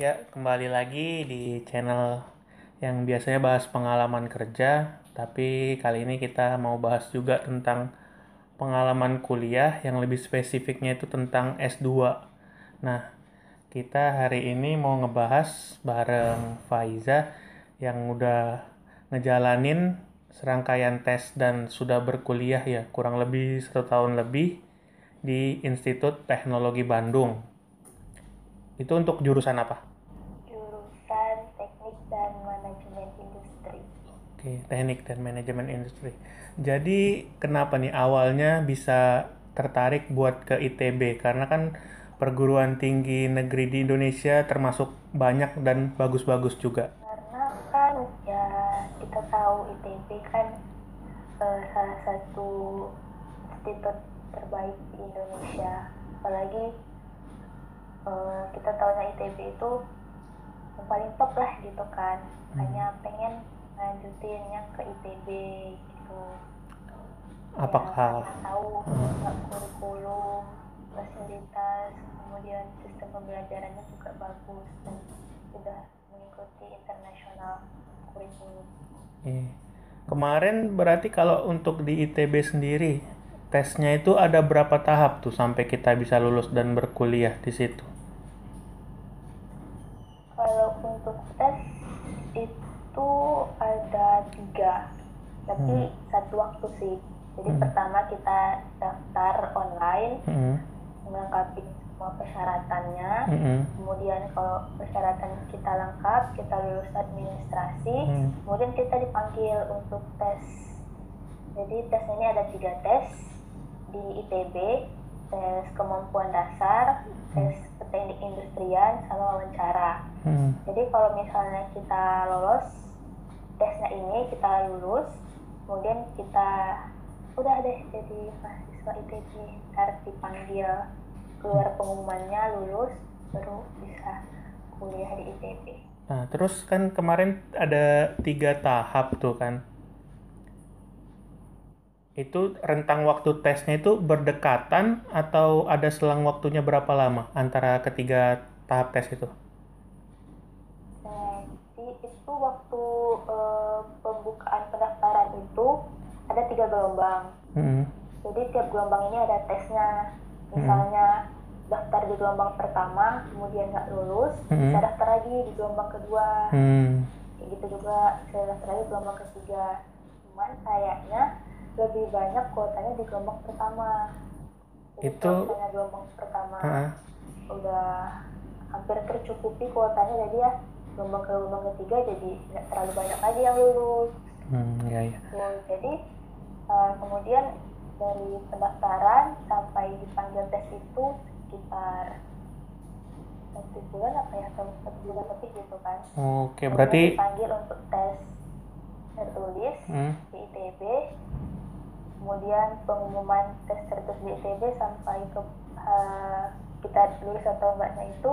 Ya, kembali lagi di channel yang biasanya bahas pengalaman kerja, tapi kali ini kita mau bahas juga tentang pengalaman kuliah yang lebih spesifiknya itu tentang S2. Nah, kita hari ini mau ngebahas bareng Faiza yang udah ngejalanin serangkaian tes dan sudah berkuliah ya, kurang lebih 1 tahun lebih di Institut Teknologi Bandung. Itu untuk jurusan apa? Jurusan Teknik dan Manajemen Industri. Oke, teknik dan manajemen industri. Jadi kenapa nih awalnya bisa tertarik buat ke ITB? Karena kan perguruan tinggi negeri di Indonesia termasuk banyak dan bagus-bagus juga. Karena kan ya kita tahu ITB kan salah satu institut terbaik di Indonesia. Apalagi kita tahunya ITB itu yang paling top lah gitu kan. Hanya pengen lanjutinnya ke ITB gitu. Ya Apakah karena tahu kurikulum, fasilitas, kemudian sistem pembelajarannya juga bagus dan sudah mengikuti internasional kurikulum. eh, kemarin berarti kalau untuk di ITB sendiri tesnya itu ada berapa tahap tuh sampai kita bisa lulus dan berkuliah di situ? Kalau untuk tes itu ada 3, tapi Hmm. satu waktu sih. Jadi Hmm. pertama kita daftar online, Hmm. melengkapi semua persyaratannya. Hmm. Kemudian kalau persyaratan kita lengkap, kita lulus administrasi, Hmm. kemudian kita dipanggil untuk tes. Jadi tesnya ini ada 3 tes di ITB, tes kemampuan dasar, tes teknik industrian, sama wawancara. Hmm. Jadi kalau misalnya kita lolos tesnya ini, kita lulus, kemudian kita udah deh jadi mahasiswa ITB, harus dipanggil keluar pengumumannya, lulus baru bisa kuliah di ITB. Nah, terus kan kemarin ada 3 tahap tuh kan. Itu rentang waktu tesnya itu berdekatan atau ada selang waktunya berapa lama antara ketiga tahap tes itu? Jadi itu waktu pembukaan pendaftaran itu ada 3 gelombang. Hmm. Jadi tiap gelombang ini ada tesnya. Hmm. Misalnya daftar di gelombang pertama, kemudian nggak lulus, bisa Hmm. daftar lagi di gelombang kedua. Hmm. Kayak gitu juga, saya daftar lagi di gelombang ketiga. Cuman kayaknya lebih banyak kuotanya di gelombang pertama. Jadi Itu kalau misalnya gelombang pertama uh, udah hampir tercukupi kuotanya, jadi ya gelombang ke gelombang ketiga jadi nggak terlalu banyak lagi yang lulus. ya ya. Jadi kemudian dari pendaftaran sampai dipanggil tes itu sekitar 1 bulan apa ya, atau 1 bulan lebih gitu kan. Oke, Kemudian berarti dipanggil untuk tes tertulis hmm, di ITB, kemudian pengumuman tes tertulis di ITB sampai ke kita lulus atau enggaknya itu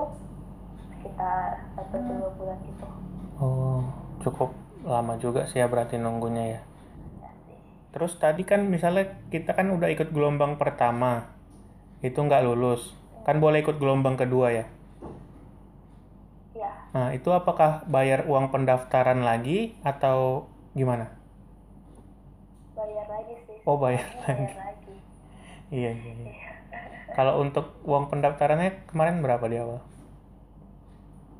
sekitar 1 atau 2 bulan gitu. oh, cukup lama juga sih ya berarti nunggunya ya. Ya sih. Terus tadi kan misalnya kita kan udah ikut gelombang pertama, itu nggak lulus. Kan boleh ikut gelombang kedua ya. Ya, Nah, itu apakah bayar uang pendaftaran lagi atau gimana? bayar lagi sih, Oh, bayar semuanya bayar lagi. lagi. Iya, iya, iya. Kalau untuk uang pendaftarannya kemarin berapa di awal?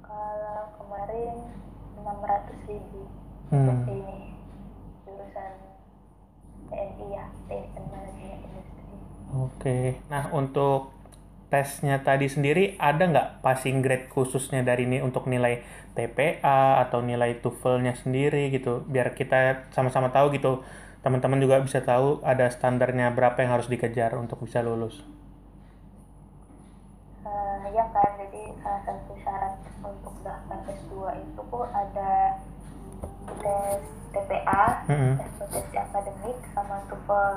Kalau kemarin 600.000 untuk Hmm. ini jurusan TNI ya, Teknik dan Manajemen Industri. Oke. Nah, untuk tesnya tadi sendiri ada nggak passing grade khususnya dari ini untuk nilai TPA atau nilai TOEFL-nya sendiri gitu, biar kita sama-sama tahu gitu, teman-teman juga bisa tahu ada standarnya berapa yang harus dikejar untuk bisa lulus. Ya kan, jadi salah satu syarat untuk daftar S2 itu kok ada tes TPA, Mm-mm. tes potensi akademik, sama TOEFL.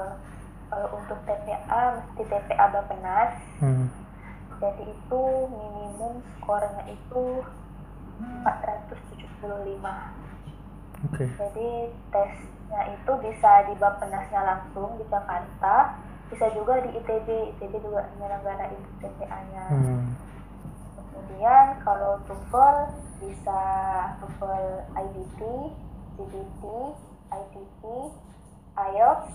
Kalau untuk TPA mesti TPA Bappenas, Hmm. jadi itu minimum skornya itu 475. Oke. Jadi tesnya itu bisa di Bappenasnya langsung di Jakarta, bisa juga di ITB. ITB juga menyelenggarain TPA-nya. Hmm. Kemudian kalau TOEFL bisa TOEFL IBT, CBT, ITP, IELTS,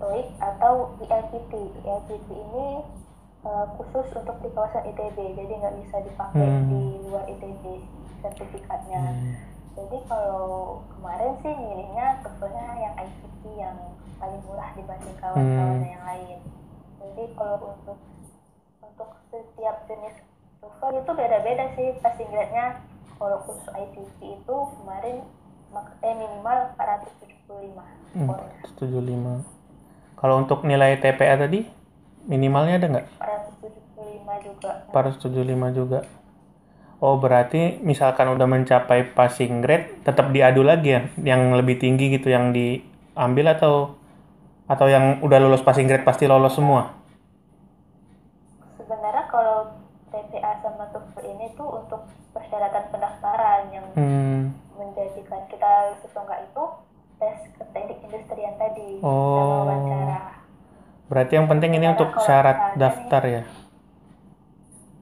TOEIC atau ILPT. ILPT ini khusus untuk di kawasan ITB, jadi nggak bisa dipakai di luar ITB sertifikatnya. Jadi kalau kemarin sih milihnya TOEFL-nya yang ICT yang paling murah dibanding kawan-kawan yang lain. Jadi kalau untuk setiap jenis TOEFL itu beda-beda sih passing grade-nya. Kalau khusus ICT itu kemarin minimal 475. 475. Kalau untuk nilai TPA tadi minimalnya ada nggak? 475 juga. 475 juga. Oh, berarti misalkan udah mencapai passing grade, tetap diadu lagi ya, yang lebih tinggi gitu yang diambil atau yang udah lulus passing grade pasti lolos semua? Sebenarnya kalau TPA sama TOEFL ini tuh untuk persyaratan pendaftaran yang menjadikan kita lulus atau enggak itu tes ke teknik industri yang tadi sama wawancara. Berarti yang penting ini untuk syarat daftar ya?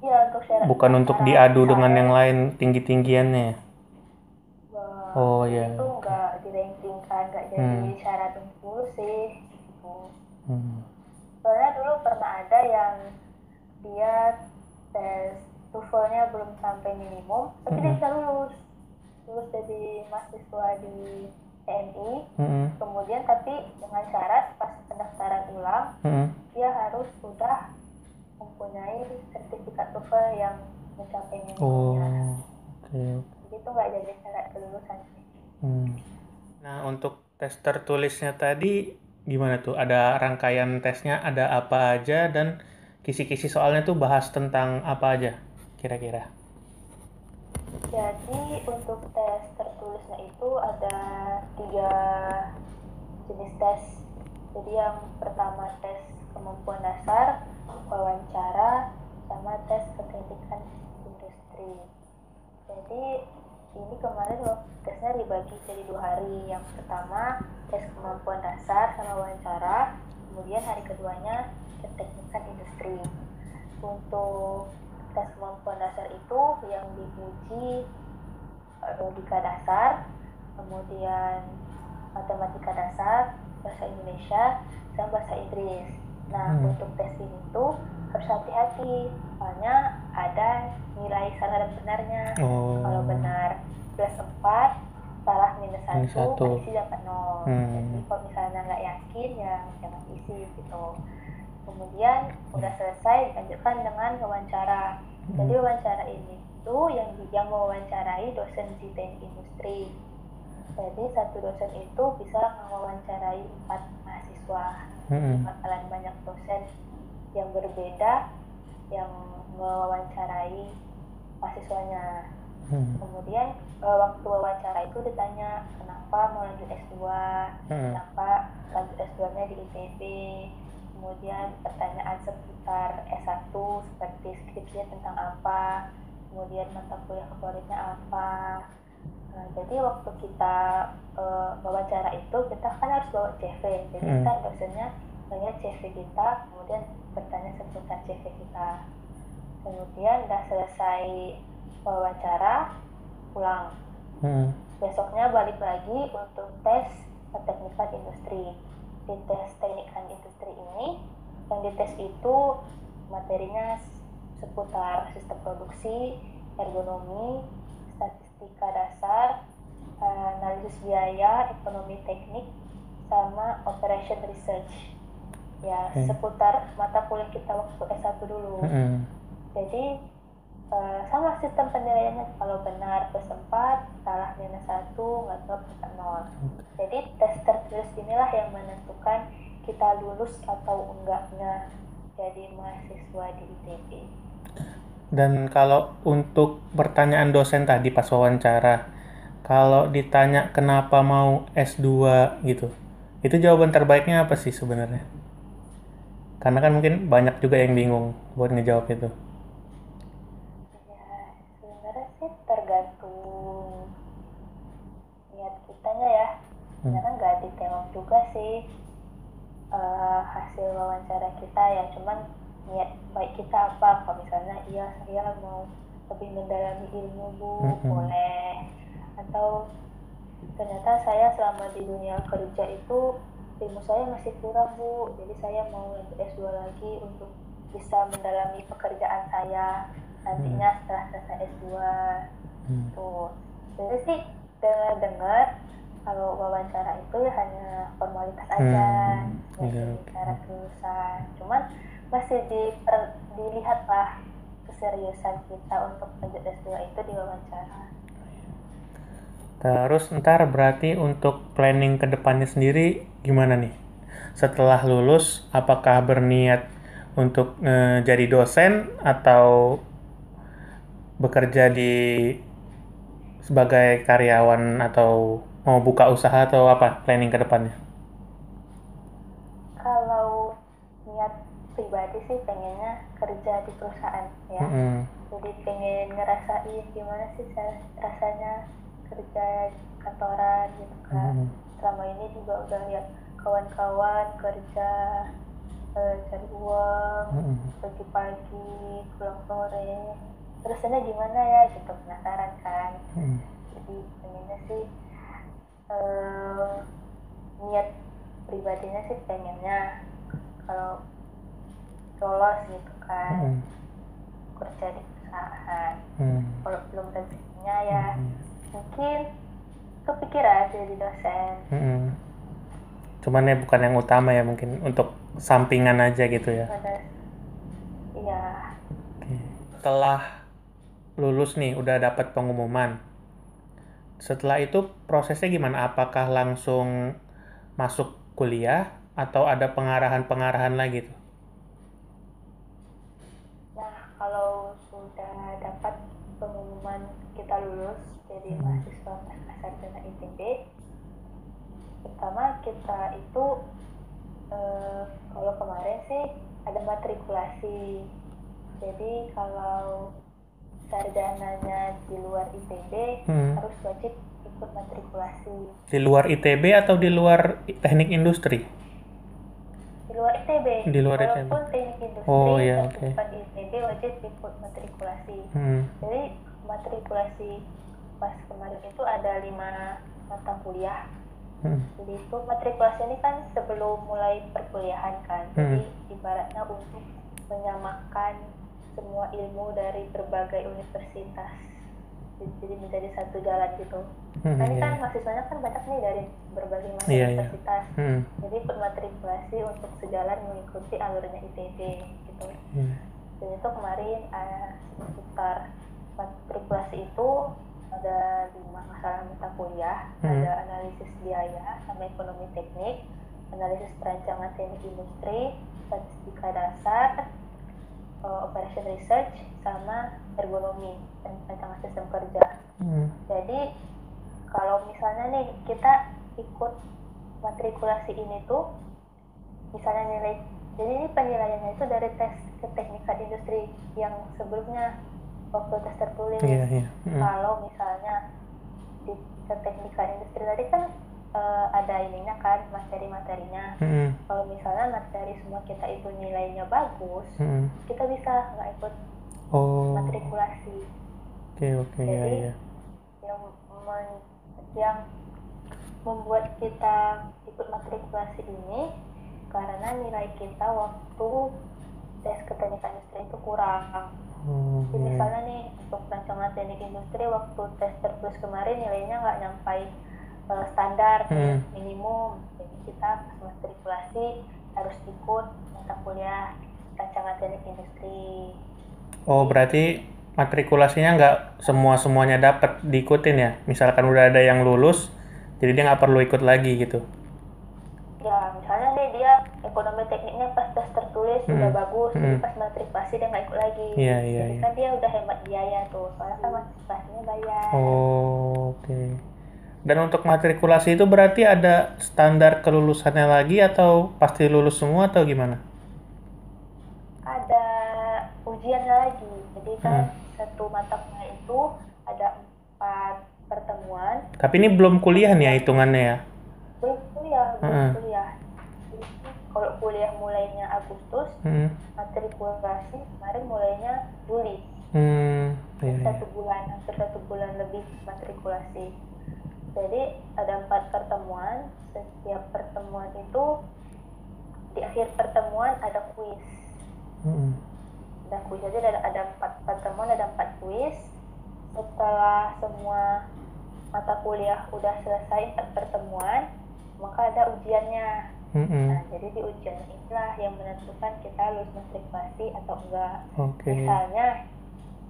Iya, untuk syarat. Bukan untuk diadu dengan yang lain tinggi-tinggiannya. Oh ya. Itu nggak dirankingkan, nggak jadi syarat untuk lulus sih. Soalnya dulu pernah ada yang dia tes TOEFL-nya belum sampai minimum, tapi dia bisa lulus jadi mahasiswa di TNI. Kemudian tapi dengan syarat pas pendaftaran ulang dia harus sudah mempunyai sertifikat TOEFL yang mencapai minimumnya. Jadi itu nggak jadi syarat kelulusan sih. Nah, untuk tes tertulisnya tadi gimana tuh? Ada rangkaian tesnya, ada apa aja, dan kisi-kisi soalnya tuh bahas tentang apa aja kira-kira? Jadi untuk tes tertulisnya itu ada 3 jenis tes. Jadi yang pertama tes kemampuan dasar, wawancara, sama tes keteknikan industri. Jadi ini kemarin tesnya dibagi jadi 2 hari. Yang pertama tes kemampuan dasar sama wawancara, kemudian hari keduanya keteknikan industri. Untuk tes kemampuan dasar itu yang diuji logika dasar, kemudian matematika dasar, bahasa Indonesia, dan bahasa Inggris. Nah, untuk tes ini tuh harus hati-hati, soalnya ada nilai salah dan benarnya. Kalau benar plus 4, salah minus 1, isi dapat 0. Jadi kalau misalnya nggak yakin ya jangan isi gitu. Kemudian udah selesai dilanjutkan dengan wawancara. Jadi wawancara ini tuh yang mewawancarai dosen di teknik industri. Jadi satu dosen itu bisa mewawancarai 4 mahasiswa. Bakalan banyak dosen yang berbeda yang mewawancarai mahasiswanya. Kemudian waktu wawancara itu ditanya kenapa mau lanjut S2, kenapa lanjut S2-nya di ITB. Kemudian pertanyaan seputar S1 seperti skripsinya tentang apa, kemudian mata kuliah favoritnya apa. Nah, jadi waktu kita wawancara itu kita kan harus bawa CV. Jadi kan dosennya tanya CV kita, kemudian bertanya seputar CV kita. Kemudian udah selesai wawancara, pulang. Besoknya balik lagi untuk tes teknikan industri. Di tes teknikan industri ini yang dites itu materinya seputar sistem produksi, ergonomi, statistika dasar, analisis biaya, ekonomi teknik, sama operation research. Ya, seputar mata kuliah kita waktu S1 dulu. Jadi sama sistem penilaiannya, kalau benar plus 4, salah minus 1, nggak tahu plus 0. Jadi tes tertulis inilah yang menentukan kita lulus atau enggaknya jadi mahasiswa di ITB. Dan kalau untuk pertanyaan dosen tadi pas wawancara, kalau ditanya kenapa mau S2 gitu, itu jawaban terbaiknya apa sih sebenarnya? Karena kan mungkin banyak juga yang bingung buat ngejawab itu. Ya, sebenarnya sih tergantung niat kitanya ya. Karena nggak detail juga sih hasil wawancara kita ya, cuman niat baik kita apa. Kalau misalnya iya saya mau lebih mendalami ilmu Bu, Mm-mm. boleh. Atau ternyata saya selama di dunia kerja itu ilmu saya masih kurang Bu, jadi saya mau lanjut S2 lagi untuk bisa mendalami pekerjaan saya nantinya setelah selesai S2 tuh. Jadi sih dengar-dengar kalau wawancara itu ya hanya formalitas aja, nggak Iya, jadi oke. syarat kelulusan. Cuman masih dilihat lah keseriusan kita untuk lanjut S2 itu di wawancara. Terus ntar berarti untuk planning ke depannya sendiri gimana nih? Setelah lulus, apakah berniat untuk jadi dosen atau bekerja di sebagai karyawan atau mau buka usaha atau apa planning ke depannya? Kalau niat pribadi sih pengennya kerja di perusahaan ya. Mm-mm. Jadi pengen ngerasain gimana sih rasanya kerja kantoran gitu kan. Mm-mm. Selama ini juga udah lihat kawan-kawan kerja cari uang, Mm-mm. pagi-pagi, pulang sore. Terusnya gimana ya gitu, penasaran kan. Mm-mm. Jadi pengennya sih niat pribadinya sih pengennya kalau lolos gitu kan Mm-mm. kerja di perusahaan. Mm. Kalau belum rezekinya ya mungkin kepikiran jadi dosen. Mm-mm. Cuman ya bukan yang utama ya, mungkin untuk sampingan aja gitu ya. Pada iya Oke. Setelah lulus nih, udah dapat pengumuman. Setelah itu prosesnya gimana? Apakah langsung masuk kuliah atau ada pengarahan-pengarahan lagi tuh? nah kalau sudah dapat pengumuman kita lulus jadi mahasiswa pasca sarjana ITB, pertama kita itu kalau kemarin sih ada matrikulasi. Jadi kalau sarjananya di luar ITB harus wajib ikut matrikulasi. Di luar ITB atau di luar teknik industri? Di luar ITB. Di luar ITB. Walaupun teknik industri Oh iya, tapi oke. bukan di ITB wajib ikut matrikulasi. Hmm. Jadi matrikulasi pas kemarin itu ada 5 mata kuliah. Jadi itu matrikulasi ini kan sebelum mulai perkuliahan kan. Jadi ibaratnya untuk menyamakan semua ilmu dari berbagai universitas. Jadi menjadi satu jalan gitu. Nah ini kan mahasiswanya kan banyak nih dari berbagai macam universitas. Jadi ikut matrikulasi untuk sejalan mengikuti alurnya ITB gitu. Dan itu kemarin seputar matrikulasi itu ada 5 masalah mata kuliah, ada analisis biaya sama ekonomi teknik, analisis perancangan teknik industri, statistika dasar, operation research, sama ergonomi perancangan sistem kerja. Jadi kalau misalnya nih kita ikut matrikulasi ini tuh, misalnya nilai, jadi ini penilaiannya itu dari tes keteknikan industri yang sebelumnya waktu tes tertulis. Kalau misalnya di keteknikan industri tadi kan ada ininya kan materi-materinya. Kalau misalnya materi semua kita itu nilainya bagus, kita bisa nggak ikut matrikulasi. Jadi yang membuat kita ikut matrikulasi ini karena nilai kita waktu tes keteknikan industri itu kurang. Jadi misalnya nih untuk perancangan teknik industri waktu tes tertulis kemarin nilainya nggak nyampai standar minimum. Jadi kita pas matrikulasi harus ikut mata kuliah perancangan teknik industri. Oh berarti matrikulasinya nggak semuanya dapat diikutin ya? Misalkan udah ada yang lulus, jadi dia nggak perlu ikut lagi gitu? Ya misalnya nih dia ekonomi tekniknya pas tes tertulis udah bagus, jadi pas matrikulasi dia nggak ikut lagi. Jadi kan dia udah hemat biaya tuh, soalnya kan matrikulasinya bayar. Oke. Dan untuk matrikulasi itu berarti ada standar kelulusannya lagi atau pasti lulus semua atau gimana? Ada ujiannya lagi, jadi kan satu mata kuliah itu ada 4 pertemuan. Tapi ini belum kuliah nih ya hitungannya ya? Belum kuliah. Jadi, kalau kuliah mulainya Agustus, matrikulasi kemarin mulainya Juli. Iya, iya. 1 bulan, hampir 1 bulan lebih matrikulasi. Jadi ada 4 pertemuan. Setiap pertemuan itu di akhir pertemuan ada kuis. Jadi ada 4 pertemuan, ada 4 kuis. Setelah semua mata kuliah udah selesai 4 pertemuan, maka ada ujiannya. Nah, jadi di ujian inilah yang menentukan kita lulus matrikulasi atau enggak. Misalnya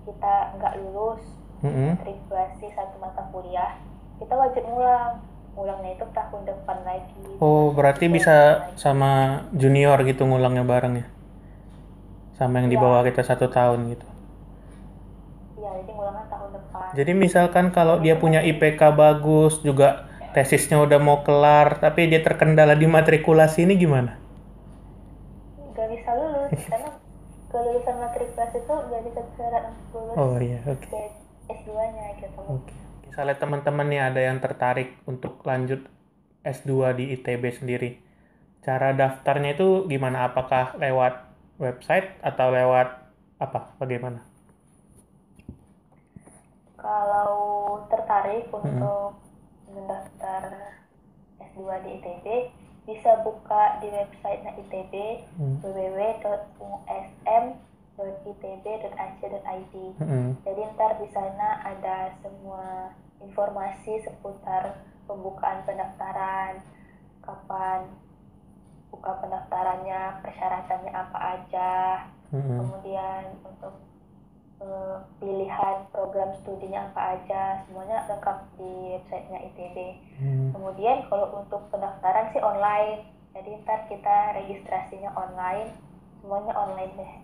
kita enggak lulus matrikulasi 1 mata kuliah, kita wajib ngulang. Ngulangnya itu tahun depan lagi. Oh, berarti bisa sama junior gitu ngulangnya bareng ya? Sama yang di bawah kita 1 tahun gitu. Iya, jadi ngulangnya tahun depan. Jadi misalkan kalau dia punya IPK bagus, juga tesisnya udah mau kelar, tapi dia terkendala di matrikulasi ini gimana? Gak bisa lulus, karena kelulusan matrikulasi itu jadi syarat untuk lulus. Oh iya, oke. S2-nya gitu. Oke. Misalnya teman-teman nih ada yang tertarik untuk lanjut S2 di ITB sendiri. Cara daftarnya itu gimana? Apakah lewat website atau lewat apa? Bagaimana? Kalau tertarik untuk mendaftar S2 di ITB, bisa buka di website ITB www.usm.itb.ac.id. Jadi ntar di sana ada semua informasi seputar pembukaan pendaftaran, kapan buka pendaftarannya, persyaratannya apa aja, kemudian untuk pilihan program studinya apa aja, semuanya lengkap di websitenya ITB. Kemudian kalau untuk pendaftaran sih online, jadi ntar kita registrasinya online, semuanya online deh.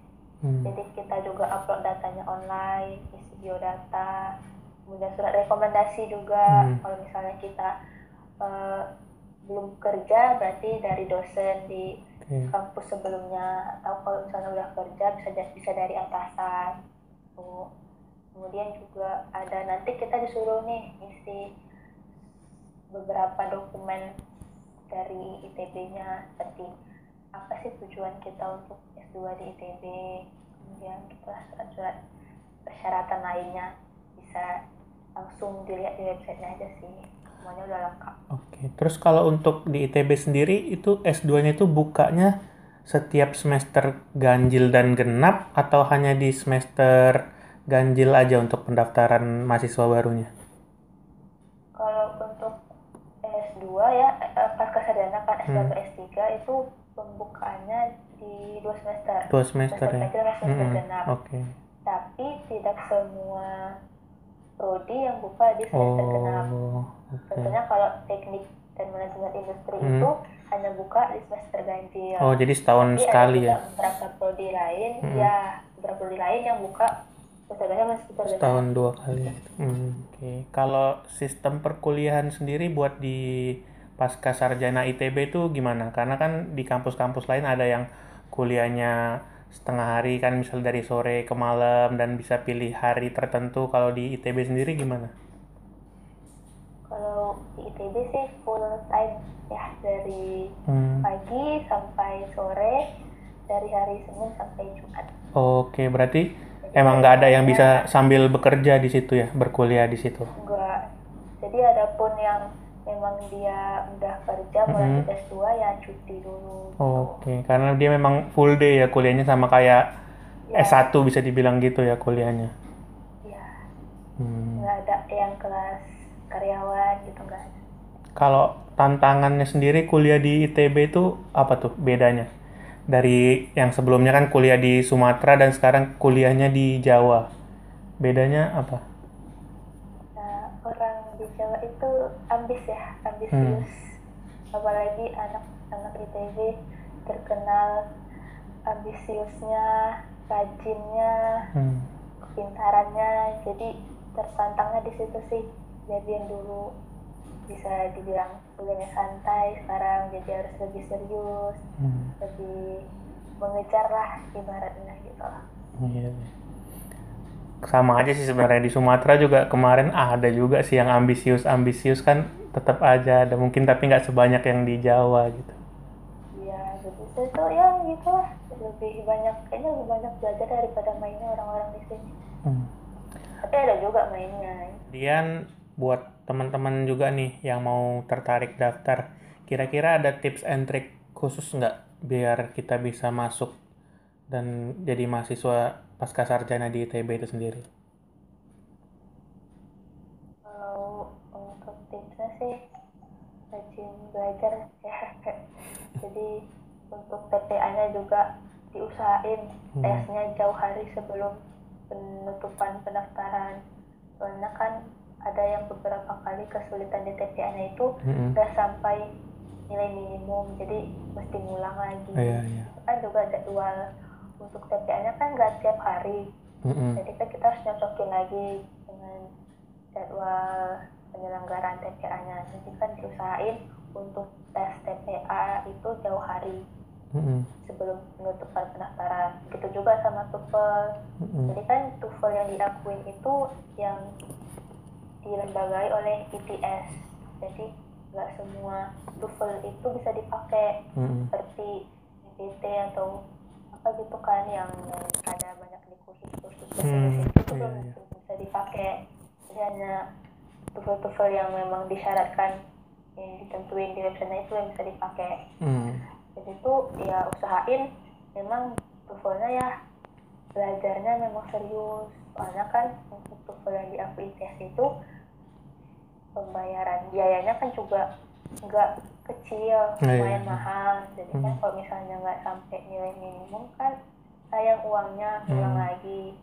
Jadi kita juga upload datanya online, isi biodata, kemudian surat rekomendasi juga. Kalau misalnya kita belum kerja, berarti dari dosen di kampus sebelumnya, atau kalau misalnya udah kerja bisa dari atasan. Kemudian juga ada nanti kita disuruh nih isi beberapa dokumen dari ITB-nya, seperti apa sih tujuan kita untuk S2 di ITB, kemudian kita surat-surat persyaratan lainnya bisa langsung dilihat di websitenya aja sih, semuanya udah lengkap. Oke, terus kalau untuk di ITB sendiri itu S2-nya itu bukanya setiap semester ganjil dan genap atau hanya di semester ganjil aja untuk pendaftaran mahasiswa barunya? Kalau untuk S2 ya, pascasarjana kan S2 S3 itu pembukaannya di 2 semester. 2 semester ya? Semester genap. Tapi tidak semua prodi yang buka di semester genap. Contohnya kalau teknik dan manajemen industri itu hanya buka di semester ganjil. Oh, jadi setahun tapi sekali ada ya? beberapa prodi lain, beberapa prodi lain yang buka setahun 2 kali. Oke. Kalau sistem perkuliahan sendiri buat di pasca sarjana ITB itu gimana? Karena kan di kampus-kampus lain ada yang kuliahnya setengah hari kan, misal dari sore ke malam dan bisa pilih hari tertentu. Kalau di ITB sendiri gimana? Kalau di ITB sih full time ya, dari pagi sampai sore, dari hari Senin sampai Jumat. Oke, berarti emang nggak ada yang bisa sambil bekerja di situ ya, berkuliah di situ? Enggak. Jadi ada pun yang memang dia udah kerja mau lanjut S2 ya cuti dulu. Oke, karena dia memang full day ya kuliahnya, sama kayak S1 bisa dibilang gitu ya kuliahnya. Iya. Nggak ada yang kelas karyawan gitu, nggak ada. Kalau tantangannya sendiri kuliah di ITB itu apa tuh bedanya? Dari yang sebelumnya kan kuliah di Sumatera dan sekarang kuliahnya di Jawa. Bedanya apa? Nah, orang di Jawa itu ambisius. Apalagi anak-anak ITB terkenal ambisiusnya, rajinnya, kepintarannya. Jadi tertantangnya di situ sih. Jadi yang dulu bisa dibilang kuliahnya santai, sekarang jadi harus lebih serius, lebih mengejar lah ibaratnya gitu. Iya. Sama aja sih sebenarnya, di Sumatera juga kemarin ada juga sih yang ambisius kan, tetap aja ada mungkin, tapi nggak sebanyak yang di Jawa gitu. Iya, jadi itu ya gitulah, kayaknya lebih banyak belajar daripada mainnya orang-orang di sini. Tapi ada juga mainnya. Kemudian buat teman-teman juga nih yang mau tertarik daftar, kira-kira ada tips and trick khusus nggak biar kita bisa masuk dan jadi mahasiswa pasca sarjana di ITB itu sendiri? Kalau untuk tipsnya sih rajin belajar ya. Jadi untuk TPA-nya juga diusahain tesnya jauh hari sebelum penutupan pendaftaran. Soalnya kan ada yang beberapa kali kesulitan di TPA-nya itu udah sampai nilai minimum, jadi mesti ngulang lagi. Iya. Kan juga jadwal untuk TPA-nya kan nggak tiap hari, jadi kan kita harus nyocokin lagi dengan jadwal penyelenggaraan TPA-nya. Jadi kan diusahain untuk tes TPA itu jauh hari sebelum penutupan pendaftaran. Begitu juga sama TOEFL. Jadi kan TOEFL yang diakuin itu yang dilembagai oleh ITS. Jadi nggak semua TOEFL itu bisa dipakai seperti PPT atau apa gitu kan yang ada banyak di kursus-kursus itu belum bisa dipakai. Jadi hanya TOEFL yang memang disyaratkan yang ditentuin di website itu yang bisa dipakai. Jadi itu ya usahain memang TOEFL-nya ya belajarnya memang serius. Soalnya kan untuk TOEFL yang diakui ITS itu pembayaran biayanya kan juga nggak kecil, lumayan mahal. Jadi kan kalau misalnya nggak sampai nilai minimum kan sayang uangnya, ulang lagi.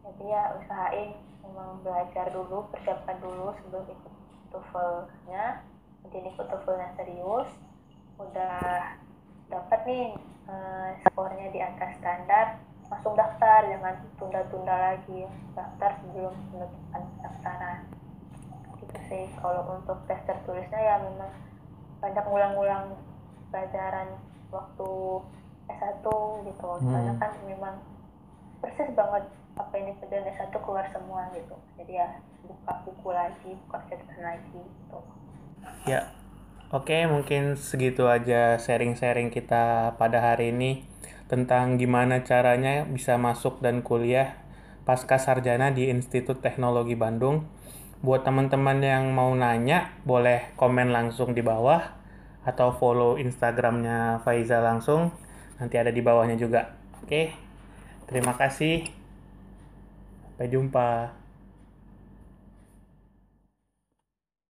Jadi ya usahain memang belajar dulu, persiapkan dulu sebelum ikut TOEFL-nya. Kemudian ikut TOEFL-nya serius, udah dapat nih skornya di atas standar, langsung daftar, jangan tunda-tunda lagi, daftar sebelum penutupan pendaftaran. Gitu sih. Kalau untuk tes tertulisnya ya memang banyak ngulang-ngulang pelajaran waktu S1 gitu. Karena kan memang persis banget apa yang dipelajarin S1 keluar semua gitu. Jadi ya buka buku lagi, buka catatan lagi gitu. Ya, oke, mungkin segitu aja sharing-sharing kita pada hari ini tentang gimana caranya bisa masuk dan kuliah pasca sarjana di Institut Teknologi Bandung. Buat teman-teman yang mau nanya, boleh komen langsung di bawah atau follow Instagramnya Faiza langsung. Nanti ada di bawahnya juga. Oke, terima kasih. Sampai jumpa.